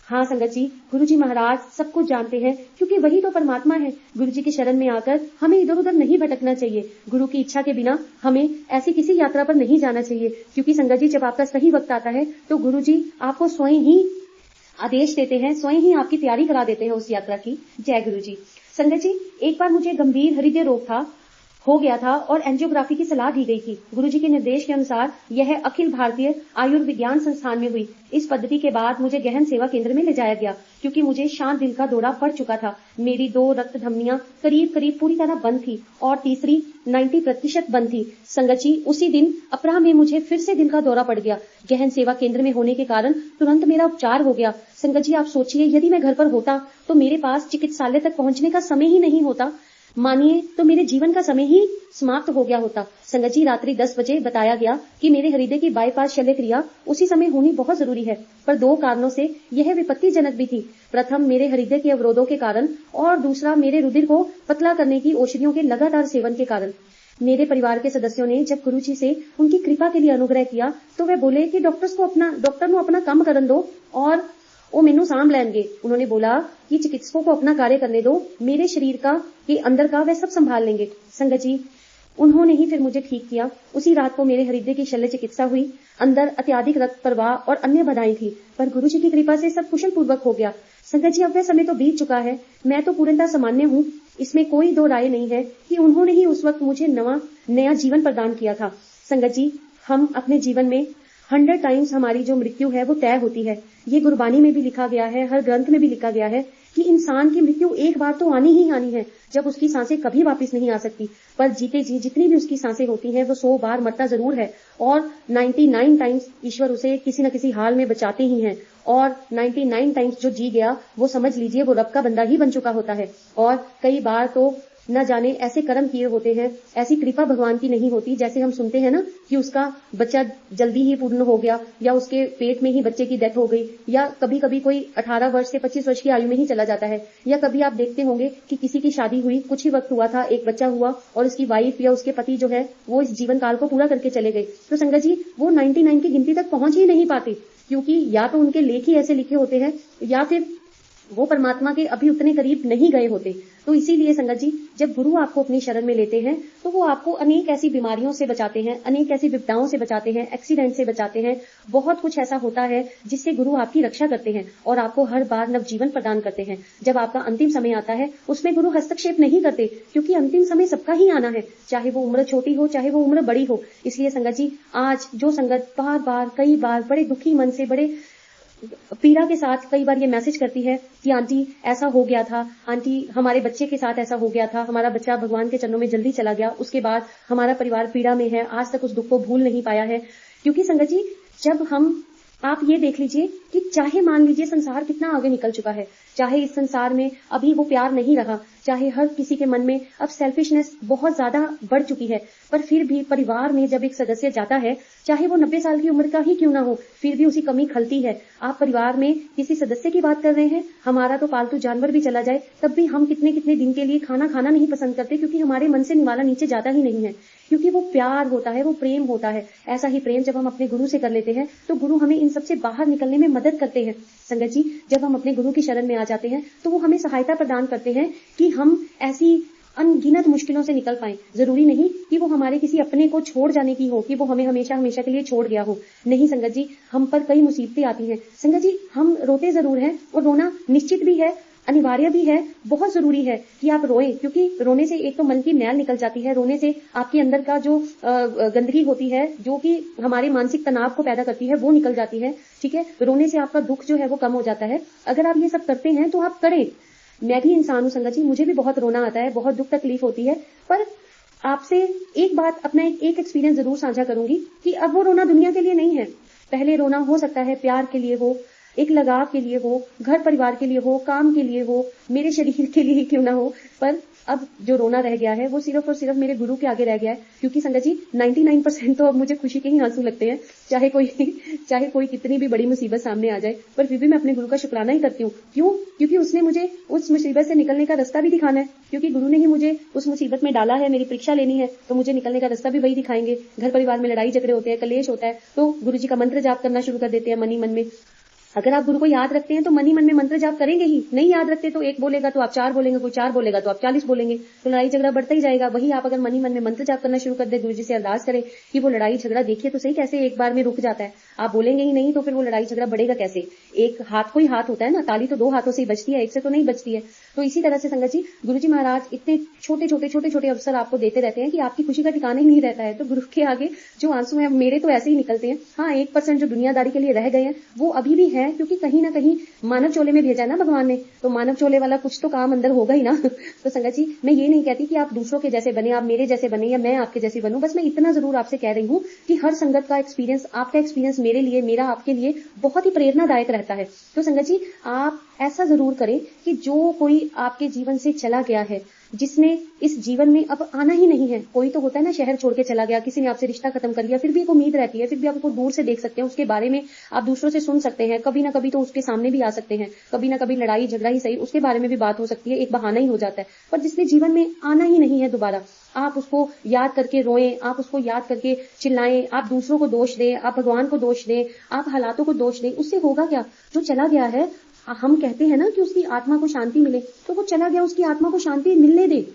हाँ संगत जी, गुरुजी महाराज सब कुछ जानते हैं, क्योंकि वही तो परमात्मा है। गुरुजी की शरण में आकर हमें इधर उधर नहीं भटकना चाहिए। गुरु की इच्छा के बिना हमें ऐसी किसी यात्रा पर नहीं जाना चाहिए, क्योंकि संगत जी जब आपका सही वक्त आता है तो गुरुजी आपको स्वयं ही आदेश देते हैं, स्वयं ही आपकी तैयारी करा देते हैं उस यात्रा की। जय गुरु जी। संगत जी, एक बार मुझे गंभीर हृदय रोग हो गया था और एंजियोग्राफी की सलाह दी गई थी। गुरुजी के निर्देश के अनुसार यह अखिल भारतीय आयुर्विज्ञान संस्थान में हुई। इस पद्धति के बाद मुझे गहन सेवा केंद्र में ले जाया गया, क्योंकि मुझे शांत दिल का दौरा पड़ चुका था। मेरी 2 रक्त धमनियां करीब करीब पूरी तरह बंद थी और तीसरी 90% बंद थी। संगत जी, उसी दिन अपराह में मुझे फिर से दिल का दौरा पड़ गया। गहन सेवा केंद्र में होने के कारण तुरंत मेरा उपचार हो गया। संगत जी, आप सोचिए, यदि मैं घर पर होता तो मेरे पास चिकित्सालय तक पहुंचने का समय ही नहीं होता। मानिए तो मेरे जीवन का समय ही समाप्त हो गया होता। संगत जी, रात्रि 10 बजे बताया गया कि मेरे हृदय की बाईपास शल्य क्रिया उसी समय होनी बहुत जरूरी है, पर 2 कारणों से यह विपत्तिजनक भी थी। प्रथम मेरे हृदय के अवरोधों के कारण और दूसरा मेरे रुधिर को पतला करने की औषधियों के लगातार सेवन के कारण। मेरे परिवार के सदस्यों ने जब गुरुजी से उनकी कृपा के लिए अनुग्रह किया तो वे बोले कि डॉक्टर को अपना काम करन दो और वो मेनू साम लेंगे। उन्होंने बोला कि चिकित्सकों को अपना कार्य करने दो, मेरे शरीर का के अंदर का वे सब संभाल लेंगे। संगत जी, उन्होंने ही फिर मुझे ठीक किया। उसी रात को मेरे हृदय की शल्य चिकित्सा हुई। अंदर अत्याधिक रक्त प्रवाह और अन्य बाधाएं थी, पर गुरुजी की कृपा से सब कुशल पूर्वक हो गया। संगत जी, अब वह समय तो बीत चुका है। मैं तो पूर्णतः सामान्य हूँ, इसमें कोई 2 राय नहीं है कि उन्होंने ही उस वक्त मुझे नया जीवन प्रदान किया था। संगत जी, हम अपने जीवन में 100 टाइम्स हमारी जो मृत्यु है वो तय होती है। ये गुरबानी में भी लिखा गया है, हर ग्रंथ में भी लिखा गया है कि इंसान की मृत्यु एक बार तो आनी ही आनी है, जब उसकी सांसें कभी वापस नहीं आ सकती। पर जीते जी जितनी भी उसकी सांसें होती हैं वो 100 बार मरता जरूर है और 99 टाइम्स ईश्वर उसे किसी न किसी हाल में बचाते ही हैं। और 99 टाइम्स जो जी गया वो समझ लीजिए वो रब का बंदा ही बन चुका होता है। और कई बार तो न जाने ऐसे कर्म किए होते हैं, ऐसी कृपा भगवान की नहीं होती। जैसे हम सुनते हैं ना कि उसका बच्चा जल्दी ही पूर्ण हो गया, या उसके पेट में ही बच्चे की डेथ हो गई, या कभी कभी कोई 18 वर्ष से 25 वर्ष की आयु में ही चला जाता है। या कभी आप देखते होंगे कि किसी की शादी हुई, कुछ ही वक्त हुआ था, एक बच्चा हुआ और उसकी वाइफ या उसके पति जो है वो इस जीवन काल को पूरा करके चले गए। तो संगत जी, वो 99 की गिनती तक पहुंच ही नहीं पाते, क्योंकि या तो उनके लेख ही ऐसे लिखे होते हैं या फिर वो परमात्मा के अभी उतने करीब नहीं गए होते। तो इसीलिए संगत जी, जब गुरु आपको अपनी शरण में लेते हैं तो वो आपको अनेक ऐसी बीमारियों से बचाते हैं, अनेक ऐसी विपदाओं से बचाते हैं, एक्सीडेंट से बचाते हैं। बहुत कुछ ऐसा होता है जिससे गुरु आपकी रक्षा करते हैं और आपको हर बार नवजीवन प्रदान करते हैं। जब आपका अंतिम समय आता है उसमें गुरु हस्तक्षेप नहीं करते, क्योंकि अंतिम समय सबका ही आना है, चाहे वो उम्र छोटी हो चाहे वो उम्र बड़ी हो। इसलिए संगत जी, आज जो संगत बार बार कई बार बड़े दुखी मन से, बड़े पीड़ा के साथ कई बार ये मैसेज करती है कि आंटी ऐसा हो गया था, आंटी हमारे बच्चे के साथ ऐसा हो गया था, हमारा बच्चा भगवान के चरणों में जल्दी चला गया, उसके बाद हमारा परिवार पीड़ा में है, आज तक उस दुख को भूल नहीं पाया है। क्योंकि संगत जी, जब आप ये देख लीजिए कि चाहे मान लीजिए संसार कितना आगे निकल चुका है, चाहे इस संसार में अभी वो प्यार नहीं रहा, चाहे हर किसी के मन में अब सेल्फिशनेस बहुत ज्यादा बढ़ चुकी है, पर फिर भी परिवार में जब एक सदस्य जाता है, चाहे वो 90 साल की उम्र का ही क्यों ना हो, फिर भी उसी कमी खलती है। आप परिवार में किसी सदस्य की बात कर रहे हैं, हमारा तो पालतू जानवर भी चला जाए तब भी हम कितने कितने दिन के लिए खाना नहीं पसंद करते, क्योंकि हमारे मन से निवाला नीचे जाता ही नहीं है, क्योंकि वो प्यार होता है, वो प्रेम होता है। ऐसा ही प्रेम जब हम अपने गुरु से कर लेते हैं तो गुरु हमें इन सबसे बाहर निकलने में मदद करते हैं। संगत जी, जब हम अपने गुरु की शरण में आ जाते हैं तो वो हमें सहायता प्रदान करते हैं कि हम ऐसी अनगिनत मुश्किलों से निकल पाएं। जरूरी नहीं कि वो हमारे किसी अपने को छोड़ जाने की हो, कि वो हमें हमेशा हमेशा के लिए छोड़ गया हो। नहीं संगत जी, हम पर कई मुसीबतें आती हैं। संगत जी, हम रोते जरूर हैं और रोना निश्चित भी है, अनिवार्य भी है, बहुत जरूरी है कि आप रोएं, क्योंकि रोने से एक तो मन की मैल निकल जाती है, रोने से आपके अंदर का जो गंदगी होती है, जो कि हमारे मानसिक तनाव को पैदा करती है, वो निकल जाती है। ठीक है, रोने से आपका दुख जो है वो कम हो जाता है। अगर आप ये सब करते हैं तो आप करें। मैं भी इंसान हूं संगत जी, मुझे भी बहुत रोना आता है, बहुत दुख तकलीफ होती है, पर आपसे एक बात, अपना एक एक्सपीरियंस जरूर साझा करूंगी कि अब वो रोना दुनिया के लिए नहीं है। पहले रोना हो सकता है प्यार के लिए हो, एक लगाव के लिए हो, घर परिवार के लिए हो, काम के लिए हो, मेरे शरीर के लिए क्यों ना हो, पर अब जो रोना रह गया है वो सिर्फ और सिर्फ मेरे गुरु के आगे रह गया है। क्योंकि संगत जी, 99% तो अब मुझे खुशी के ही आंसू लगते हैं, चाहे कोई कितनी भी बड़ी मुसीबत सामने आ जाए, पर फिर भी मैं अपने गुरु का शुक्राना ही करती हूँ। क्यों? क्योंकि उसने मुझे उस मुसीबत से निकलने का रास्ता भी दिखाना है, क्योंकि गुरु ने ही मुझे उस मुसीबत में डाला है, मेरी परीक्षा लेनी है, तो मुझे निकलने का रास्ता भी वही दिखाएंगे। घर परिवार में लड़ाई झगड़े होते हैं, कलेश होता है, तो गुरु जी का मंत्र जाप करना शुरू कर देते हैं मन ही मन में। अगर आप गुरु को याद रखते हैं तो मन ही मन में मंत्र जाप करेंगे ही, नहीं याद रखते तो एक बोलेगा तो आप 4 बोलेंगे, कोई 4 बोलेगा तो आप 40 बोलेंगे, तो लड़ाई झगड़ा बढ़ता ही जाएगा। वही आप अगर मन ही मन में मंत्र जाप करना शुरू कर दे, गुरु जी से अरदास करें कि वो लड़ाई झगड़ा, देखिए तो सही कैसे एक बार में रुक जाता है। आप बोलेंगे ही नहीं तो फिर वो लड़ाई झगड़ा बढ़ेगा कैसे? एक हाथ को ही हाथ होता है ना, ताली तो 2 हाथों से ही बजती है, एक से तो नहीं बजती है। तो इसी तरह से संगत जी, गुरु जी महाराज इतने छोटे अवसर आपको देते रहते हैं कि आपकी खुशी का ठिकाना ही नहीं रहता है। तो गुरु के आगे जो आंसू हैं, मेरे तो ऐसे ही निकलते हैं। हाँ, 1% जो दुनियादारी के लिए रह गए हैं वो अभी भी है, क्योंकि कहीं ना कहीं मानव चोले में भेजा ना भगवान ने, तो मानव चोले वाला कुछ तो काम अंदर होगा ही ना। तो संगत जी, मैं ये नहीं कहती कि आप दूसरों के जैसे बने, आप मेरे जैसे बने या मैं आपके जैसी बनूं, बस मैं इतना जरूर आपसे कह रही हूँ कि हर संगत का एक्सपीरियंस, आपका एक्सपीरियंस मेरे लिए, मेरा आपके लिए बहुत ही प्रेरणादायक रहता है। तो संगत जी, आप ऐसा जरूर करें कि जो कोई आपके जीवन से चला गया है, जिसने इस जीवन में अब आना ही नहीं है, कोई तो होता है ना शहर छोड़ के चला गया, किसी ने आपसे रिश्ता खत्म कर लिया, फिर भी एक उम्मीद रहती है, फिर भी आप उसको दूर से देख सकते हैं, उसके बारे में आप दूसरों से सुन सकते हैं, कभी ना कभी तो उसके सामने भी आ सकते हैं, कभी ना कभी लड़ाई झगड़ा ही सही, उसके बारे में भी बात हो सकती है, एक बहाना ही हो जाता है। पर जिसने जीवन में आना ही नहीं है दोबारा, आप उसको याद करके रोएं, आप उसको याद करके चिल्लाएं, आप दूसरों को दोष दें, आप भगवान को दोष दें, आप हालातों को दोष दें, उससे होगा क्या? जो चला गया है, हम कहते हैं ना कि उसकी आत्मा को शांति मिले, तो वो चला गया, उसकी आत्मा को शांति मिलने दे।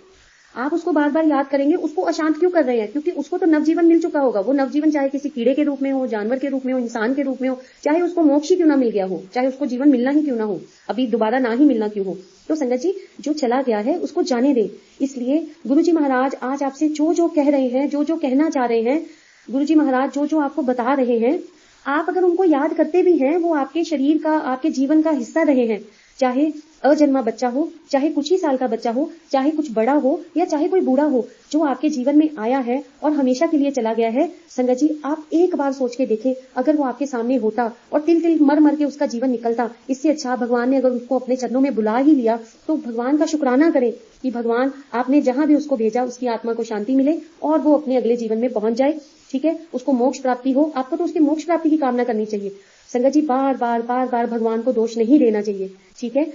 आप उसको बार बार याद करेंगे, उसको अशांत क्यों कर रहे हैं? क्योंकि उसको तो नवजीवन मिल चुका होगा। वो नवजीवन चाहे किसी कीड़े के रूप में हो, जानवर के रूप में हो, इंसान के रूप में हो, चाहे उसको मोक्ष ही क्यों ना मिल गया हो, चाहे उसको जीवन मिलना ही क्यों ना हो, अभी दोबारा ना ही मिलना क्यों हो। तो संगत जी, जो चला गया है उसको जाने दें। इसलिए गुरु जी महाराज आज आपसे जो जो कह रहे हैं, जो जो कहना चाह रहे हैं, गुरु जी महाराज जो जो आपको बता रहे हैं, आप अगर उनको याद करते भी हैं, वो आपके शरीर का, आपके जीवन का हिस्सा रहे हैं। चाहे अजन्मा बच्चा हो, चाहे कुछ ही साल का बच्चा हो, चाहे कुछ बड़ा हो या चाहे कोई बूढ़ा हो, जो आपके जीवन में आया है और हमेशा के लिए चला गया है, संगत जी आप एक बार सोच के देखें, अगर वो आपके सामने होता और तिल तिल मर मर के उसका जीवन निकलता, इससे अच्छा भगवान ने अगर उसको अपने चरणों में बुला ही लिया, तो भगवान का शुक्राना करें कि भगवान आपने जहां भी उसको भेजा, उसकी आत्मा को शांति मिले और वो अपने अगले जीवन में पहुंच जाए। ठीक है, उसको मोक्ष प्राप्ति हो। आपको तो उसकी मोक्ष प्राप्ति की कामना करनी चाहिए। संगत जी, बार बार भगवान को दोष नहीं देना चाहिए। ठीक है,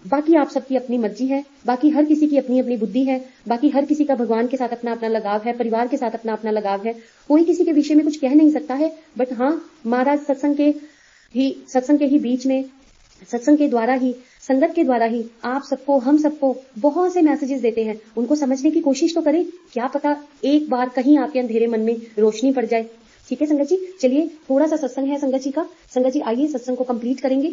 बाकी आप सबकी अपनी मर्जी है, बाकी हर किसी की अपनी अपनी बुद्धि है, बाकी हर किसी का भगवान के साथ अपना अपना लगाव है, परिवार के साथ अपना अपना लगाव है, कोई किसी के विषय में कुछ कह नहीं सकता है। बट हाँ, महाराज सत्संग के ही बीच में, सत्संग के द्वारा ही, संगत के द्वारा ही आप सबको, हम सबको बहुत से मैसेजेस देते हैं, उनको समझने की कोशिश तो करें। क्या पता एक बार कहीं आपके अंधेरे मन में रोशनी पड़ जाए। ठीक है संगत जी, चलिए थोड़ा सा सत्संग है संगत जी का। संगत जी आइए सत्संग को कंप्लीट करेंगे।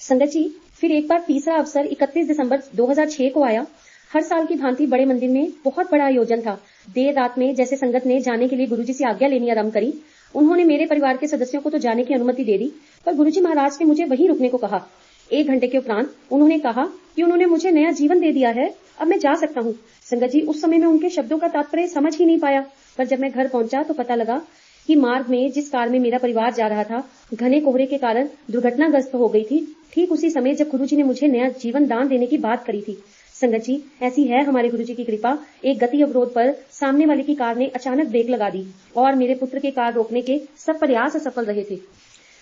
संगत जी, फिर एक बार तीसरा अवसर 31 दिसंबर 2006 को आया। हर साल की भांति बड़े मंदिर में बहुत बड़ा आयोजन था। देर रात में जैसे संगत ने जाने के लिए गुरुजी से आज्ञा लेनी आरंभ करी, उन्होंने मेरे परिवार के सदस्यों को तो जाने की अनुमति दे दी, पर गुरुजी महाराज ने मुझे वहीं रुकने को कहा। 1 घंटे के उपरांत उन्होंने कहा कि उन्होंने मुझे नया जीवन दे दिया है, अब मैं जा सकता हूँ। संगत जी, उस समय में उनके शब्दों का तात्पर्य समझ ही नहीं पाया, पर जब मैं घर पहुंचा तो पता लगा कि मार्ग में जिस कार में मेरा परिवार जा रहा था, घने कोहरे के कारण दुर्घटनाग्रस्त हो गई थी। ठीक उसी समय जब गुरुजी ने मुझे नया जीवन दान देने की बात करी थी। संगत जी, ऐसी है हमारे गुरुजी की कृपा। एक गति अवरोध पर सामने वाले की कार ने अचानक ब्रेक लगा दी और मेरे पुत्र के कार रोकने के सब प्रयास असफल रहे थे।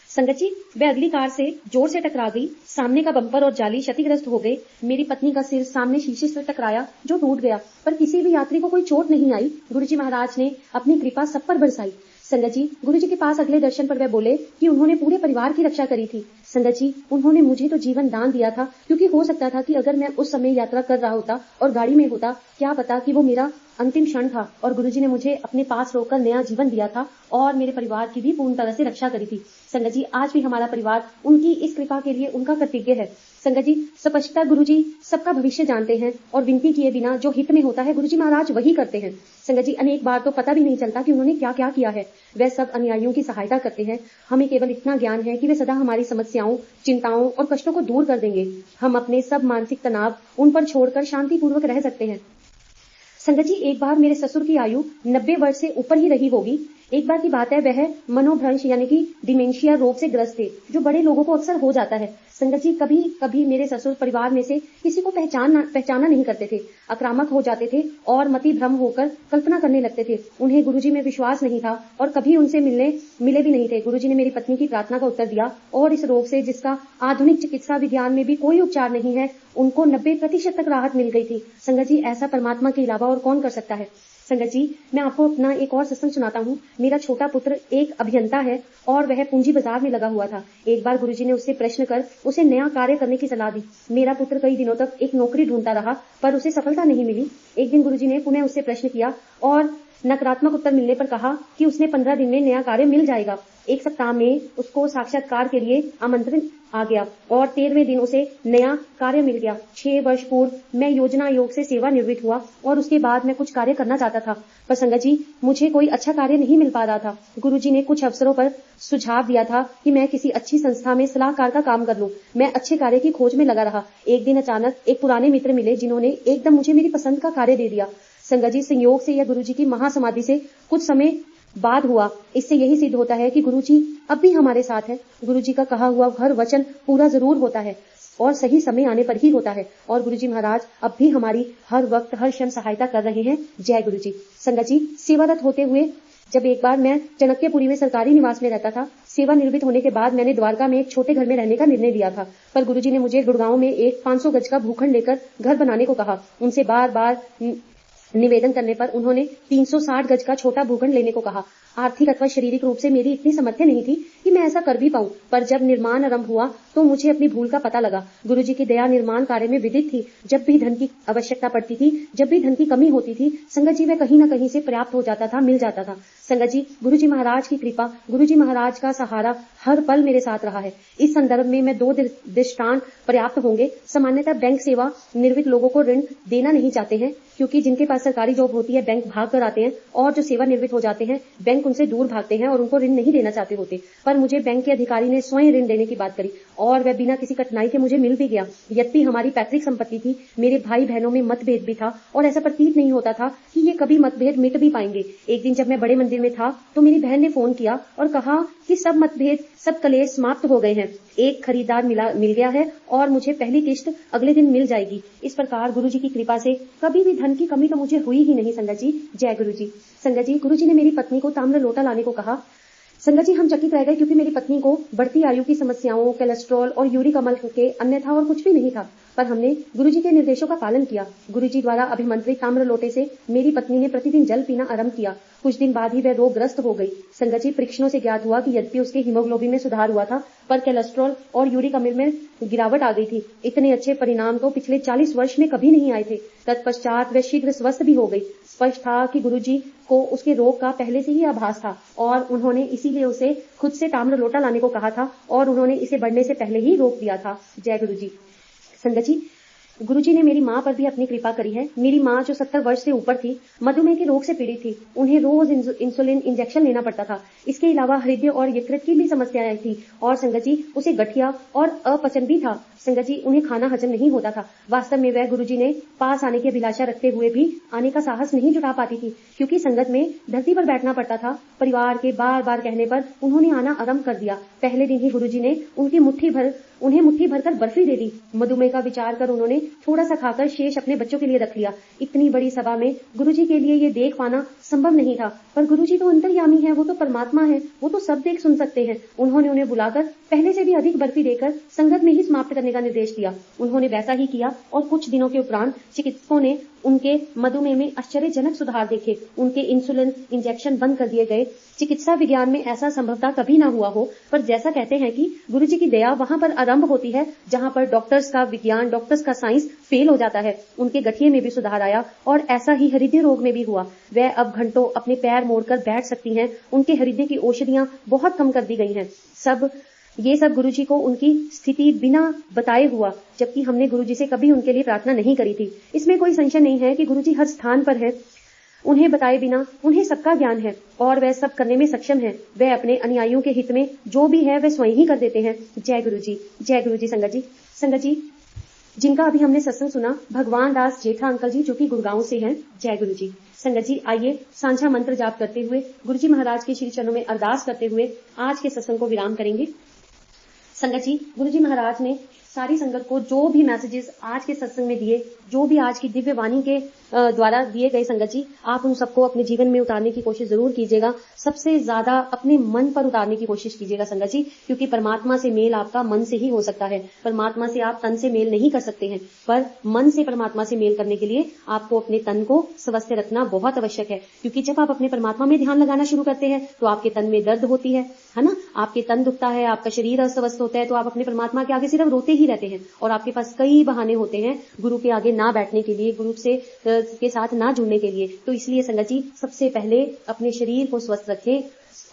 संगत जी, वह अगली कार से जोर से टकरा गई। सामने का बम्पर और जाली क्षतिग्रस्त हो गए। मेरी पत्नी का सिर सामने शीशे से टकराया जो टूट गया, पर किसी भी यात्री को कोई चोट नहीं आई। गुरुजी महाराज ने अपनी कृपा सब पर बरसाई। संगत जी, गुरुजी के पास अगले दर्शन पर वह बोले कि उन्होंने पूरे परिवार की रक्षा करी थी। संगत जी, उन्होंने मुझे तो जीवन दान दिया था, क्योंकि हो सकता था कि अगर मैं उस समय यात्रा कर रहा होता और गाड़ी में होता, क्या पता कि वो मेरा अंतिम क्षण था, और गुरुजी ने मुझे अपने पास रोककर नया जीवन दिया था और मेरे परिवार की भी पूर्ण तरह से रक्षा करी थी। संगत जी, आज भी हमारा परिवार उनकी इस कृपा के लिए उनका कृतज्ञ है। संगत जी, स्पष्टता गुरुजी सबका भविष्य जानते हैं और विनती किए बिना जो हित में होता है गुरुजी महाराज वही करते हैं। संगत जी, अनेक बार तो पता भी नहीं चलता कि उन्होंने क्या क्या किया है। वह सब अनुयायियों की सहायता करते हैं। हमें केवल इतना ज्ञान है कि वे सदा हमारी समस्याओं, चिंताओं और कष्टों को दूर कर देंगे। हम अपने सब मानसिक तनाव उन पर छोड़कर शांतिपूर्वक रह सकते हैं। संगत जी, एक बार मेरे ससुर की आयु 90 वर्ष से ऊपर ही रही होगी। एक बार की बात है, वह मनोभ्रंश यानी कि डिमेंशिया रोग से ग्रस्त थे, जो बड़े लोगों को अक्सर हो जाता है। संगत जी, कभी कभी मेरे ससुर परिवार में से किसी को पहचाना नहीं करते थे, आक्रामक हो जाते थे और मति भ्रम होकर कल्पना करने लगते थे। उन्हें गुरुजी में विश्वास नहीं था और कभी उनसे मिले भी नहीं थे। गुरुजी ने मेरी पत्नी की प्रार्थना का उत्तर दिया और इस रोग से, जिसका आधुनिक चिकित्सा विज्ञान में भी कोई उपचार नहीं है, उनको 90% तक राहत मिल गई थी। संगत जी, ऐसा परमात्मा के अलावा और कौन कर सकता है। संगत जी, मैं आपको अपना एक और सत्संग सुनाता हूँ। मेरा छोटा पुत्र एक अभियंता है और वह पूंजी बाजार में लगा हुआ था। एक बार गुरुजी ने उससे प्रश्न कर उसे नया कार्य करने की सलाह दी। मेरा पुत्र कई दिनों तक एक नौकरी ढूंढता रहा, पर उसे सफलता नहीं मिली। एक दिन गुरुजी ने पुनः उससे प्रश्न किया और नकारात्मक उत्तर मिलने पर कहा कि उसने 15 दिन में नया कार्य मिल जाएगा। 1 सप्ताह में उसको साक्षात्कार के लिए आमंत्रण आ गया और 13वें दिन उसे नया कार्य मिल गया। 6 वर्ष पूर्व मैं योजना आयोग से सेवानिवृत्त हुआ और उसके बाद मैं कुछ कार्य करना चाहता था, पर संगत जी, मुझे कोई अच्छा कार्य नहीं मिल पा रहा था। गुरुजी ने कुछ अवसरों पर सुझाव दिया था कि मैं किसी अच्छी संस्था में सलाहकार का काम कर लूं। मैं अच्छे कार्य की खोज में लगा रहा। एक दिन अचानक एक पुराने मित्र मिले जिन्होंने एकदम मुझे मेरी पसंद का कार्य दे दिया। संगत जी, संयोग से या गुरुजी की महासमाधि से कुछ समय बाद हुआ। इससे यही सिद्ध होता है कि गुरुजी अब भी हमारे साथ है। गुरुजी का कहा हुआ हर वचन पूरा जरूर होता है और सही समय आने पर ही होता है, और गुरुजी महाराज अब भी हमारी हर वक्त हर क्षण सहायता कर रहे हैं। जय गुरुजी। संगत जी, सेवारत होते हुए जब एक बार मैं चाणक्यपुरी में सरकारी निवास में रहता था, सेवानिवृत्त होने के बाद मैंने द्वारका में एक छोटे घर में रहने का निर्णय लिया था, पर गुरुजी ने मुझे गुड़गांव में एक 500 गज का भूखंड लेकर घर बनाने को कहा। उनसे बार बार निवेदन करने पर उन्होंने 360 गज का छोटा भूखंड लेने को कहा। आर्थिक अथवा शारीरिक रूप से मेरी इतनी सामर्थ्य नहीं थी कि मैं ऐसा कर भी पाऊं, पर जब निर्माण आरंभ हुआ तो मुझे अपनी भूल का पता लगा। गुरुजी की दया निर्माण कार्य में विदित थी। जब भी धन की आवश्यकता पड़ती थी, जब भी धन की कमी होती थी, संगत जी, वह कहीं न कहीं से पर्याप्त हो जाता था, मिल जाता था। संगत जी, गुरुजी महाराज की कृपा, गुरुजी महाराज का सहारा हर पल मेरे साथ रहा है। इस संदर्भ में मैं 2 दृष्टांत पर्याप्त होंगे। सामान्यतः बैंक सेवा निवृत्त लोगों को ऋण देना नहीं चाहते हैं, क्योंकि जिनके पास सरकारी जॉब होती है बैंक भाग कर आते हैं, और जो सेवानिवृत्त हो जाते हैं बैंक उनसे दूर भागते हैं और उनको ऋण नहीं देना चाहते होते। पर मुझे बैंक के अधिकारी ने स्वयं ऋण देने की बात करी और वह बिना किसी कठिनाई के मुझे मिल भी गया। यद्यपि हमारी पैतृक संपत्ति थी, मेरे भाई बहनों में मतभेद भी था और ऐसा प्रतीत नहीं होता था कि ये कभी मतभेद मिट भी पाएंगे। एक दिन जब मैं बड़े मंदिर में था तो मेरी बहन ने फोन किया और कहा कि सब मतभेद, सब कलेश समाप्त हो गए हैं, एक खरीदार मिल गया है और मुझे पहली किस्त अगले दिन मिल जाएगी। इस प्रकार गुरुजी की कृपा से कभी भी धन की कमी तो मुझे हुई ही नहीं। संगत जी, जय गुरुजी। संगत जी, गुरुजी ने मेरी पत्नी को ताम्र लोटा लाने को कहा। संगत जी, हम चकित रह गए, क्योंकि मेरी पत्नी को बढ़ती आयु की समस्याओं, कोलेस्ट्रॉल और यूरिक अम्ल के अन्यथा और कुछ भी नहीं था, पर हमने गुरुजी के निर्देशों का पालन किया। गुरुजी द्वारा अभिमंत्रित ताम्र लोटे से मेरी पत्नी ने प्रतिदिन जल पीना आरंभ किया। कुछ दिन बाद ही वह रोगग्रस्त हो गई। संगत जी, परीक्षणों से ज्ञात हुआ कि यद्यपि उसके हीमोग्लोबिन में सुधार हुआ था, पर कोलेस्ट्रॉल और यूरिक अम्ल में गिरावट आ गई थी। इतने अच्छे परिणाम तो पिछले 40 वर्ष में कभी नहीं आए थे। तत्पश्चात वह शीघ्र स्वस्थ भी हो गई। स्पष्ट था कि गुरुजी को उसके रोग का पहले से ही आभास था और उन्होंने इसीलिए उसे खुद से ताम्र लोटा लाने को कहा था और उन्होंने इसे बढ़ने से पहले ही रोक दिया था। जय गुरुजी। संगत जी, गुरुजी ने मेरी माँ पर भी अपनी कृपा करी है। मेरी माँ जो 70 वर्ष से ऊपर थी, मधुमेह के रोग से पीड़ित थी, उन्हें रोज इंसुलिन इंजेक्शन लेना पड़ता था। इसके अलावा हृदय और यकृत की भी समस्याएं थी और संगत जी उसे गठिया और अपचन भी था। संगत जी उन्हें खाना हजम नहीं होता था। वास्तव में वह गुरुजी ने पास आने की अभिलाषा रखते हुए भी आने का साहस नहीं जुटा पाती थी, क्योंकि संगत में धरती पर बैठना पड़ता था। परिवार के बार बार कहने पर उन्होंने आना आरंभ कर दिया। पहले दिन ही गुरुजी ने उन्हें मुट्ठी भरकर बर्फी दे दी। मधुमेह का विचार कर उन्होंने थोड़ा सा खाकर शेष अपने बच्चों के लिए रख लिया। इतनी बड़ी सभा में गुरुजी के लिए ये देख पाना संभव नहीं था, पर गुरुजी तो अंतर्यामी है, वो तो परमात्मा है, वो तो सब देख सुन सकते हैं। उन्होंने उन्हें बुलाकर पहले से भी अधिक बर्फी देकर संगत में ही समाप्त करने का निर्देश दिया। उन्होंने वैसा ही किया और कुछ दिनों के उपरांत चिकित्सकों ने उनके मधुमेह में आश्चर्यजनक सुधार देखे। उनके इंसुलिन इंजेक्शन बंद कर दिए गए। चिकित्सा विज्ञान में ऐसा संभवतः कभी ना हुआ हो, पर जैसा कहते हैं कि गुरुजी की दया वहां पर आरंभ होती है जहां पर डॉक्टर्स का विज्ञान, डॉक्टर्स का साइंस फेल हो जाता है। उनके गठिए में भी सुधार आया और ऐसा ही हृदय रोग में भी हुआ। वह अब घंटों अपने पैर मोड़कर बैठ सकती हैं। उनके हृदय की औषधियां बहुत कम कर दी गई हैं। ये सब गुरुजी को उनकी स्थिति बिना बताए हुआ, जबकि हमने गुरुजी से कभी उनके लिए प्रार्थना नहीं करी थी। इसमें कोई संशय नहीं है कि गुरुजी हर स्थान पर है। उन्हें बताए बिना उन्हें सबका ज्ञान है और वह सब करने में सक्षम है। वह अपने अनुयायियों के हित में जो भी है वह स्वयं ही कर देते हैं। जय गुरु जी, जय गुरु जी। संगत जी जिनका अभी हमने सत्संग सुना, भगवान दास जेठा अंकल जी, जो कि गुड़गांव से हैं। जय गुरु जी। संगत जी आइए सांझा मंत्र जाप करते हुए, गुरु जी महाराज के श्री चरणों में अरदास करते हुए आज के सत्संग को विराम करेंगे। संगत जी गुरु जी महाराज ने सारी संगत को जो भी मैसेजेस आज के सत्संग में दिए, जो भी आज की दिव्य वाणी के द्वारा दिए गए, संगत जी आप उन सबको अपने जीवन में उतारने की कोशिश जरूर कीजिएगा। सबसे ज्यादा अपने मन पर उतारने की कोशिश कीजिएगा संगत जी, क्योंकि परमात्मा से मेल आपका मन से ही हो सकता है। परमात्मा से आप तन से मेल नहीं कर सकते हैं, पर मन से परमात्मा से मेल करने के लिए आपको अपने तन को स्वस्थ रखना बहुत आवश्यक है। क्योंकि जब आप अपने परमात्मा में ध्यान लगाना शुरू करते हैं तो आपके तन में दर्द होती है ना, आपके तन दुखता है, आपका शरीर अस्वस्थ होता है, तो आप अपने परमात्मा के आगे सिर्फ रोते ही रहते हैं और आपके पास कई बहाने होते हैं गुरु के आगे ना बैठने के लिए, गुरु से के साथ ना जुड़ने के लिए। तो इसलिए संगत जी सबसे पहले अपने शरीर को स्वस्थ रखें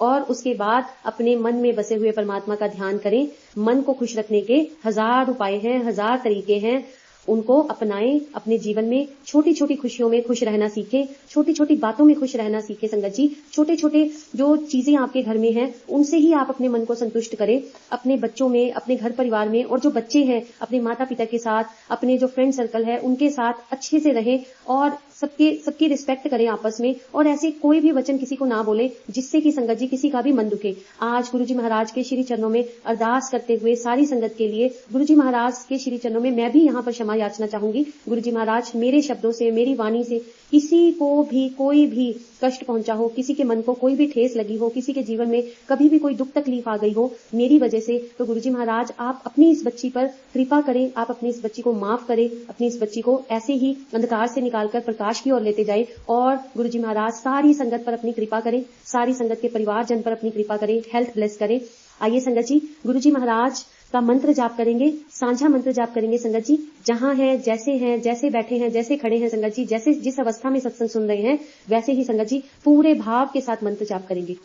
और उसके बाद अपने मन में बसे हुए परमात्मा का ध्यान करें। मन को खुश रखने के 1000 उपाय हैं, 1000 तरीके हैं, उनको अपनाएं। अपने जीवन में छोटी छोटी खुशियों में खुश रहना सीखें, छोटी छोटी बातों में खुश रहना सीखें। संगत जी छोटे छोटे जो चीजें आपके घर में हैं उनसे ही आप अपने मन को संतुष्ट करें। अपने बच्चों में, अपने घर परिवार में, और जो बच्चे हैं अपने माता पिता के साथ, अपने जो फ्रेंड सर्कल है उनके साथ अच्छे से रहें और सबकी रिस्पेक्ट करें आपस में, और ऐसे कोई भी वचन किसी को ना बोले जिससे कि संगत जी किसी का भी मन दुखे। आज गुरु जी महाराज के श्री चरणों में अरदास करते हुए सारी संगत के लिए गुरु जी महाराज के श्री चरणों में मैं भी यहाँ पर क्षमा याचना चाहूंगी। गुरु जी महाराज मेरे शब्दों से, मेरी वाणी से किसी को भी कोई भी कष्ट पहुंचा हो, किसी के मन को कोई भी ठेस लगी हो, किसी के जीवन में कभी भी कोई दुख तकलीफ आ गई हो मेरी वजह से, तो गुरु जी महाराज आप अपनी इस बच्ची पर कृपा करें, आप अपनी इस बच्ची को माफ करें, अपनी इस बच्ची को ऐसे ही अंधकार से निकालकर प्रकाश की ओर लेते जाए। और गुरु जी महाराज सारी संगत पर अपनी कृपा करें, सारी संगत के परिवार जन पर अपनी कृपा करें, हेल्थ ब्लेस करें। आइए संगत जी गुरु जी महाराज का मंत्र जाप करेंगे, साझा मंत्र जाप करेंगे। संगत जी जहां हैं, जैसे बैठे हैं, जैसे खड़े हैं, संगत जी जैसे जिस अवस्था में सत्संग सुन रहे हैं वैसे ही संगत जी पूरे भाव के साथ मंत्र जाप करेंगे।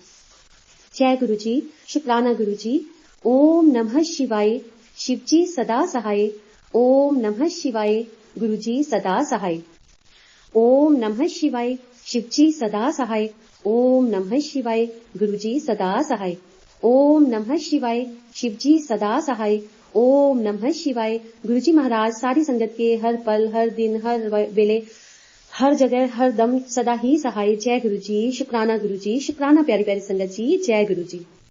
जय गुरु जी, शुक्राना गुरु जी। ओम नमः शिवाय, शिव जी सदा सहाय। ओम नमः शिवाय, गुरु जी सदा सहाय। ओम नमः शिवाय, शिव जी सदा सहाय। ओम नमः शिवाय, गुरु जी सदा सहाय। ओम नमः शिवाय, शिव जी सदा सहाय। ओम नमः शिवाय। गुरु जी महाराज सारी संगत के हर पल, हर दिन, हर वेले, हर जगह, हर दम सदा ही सहाय। जय गुरु जी, शुक्राना गुरु जी, शुक्राना प्यारी प्यारी संगत जी। जय गुरु जी।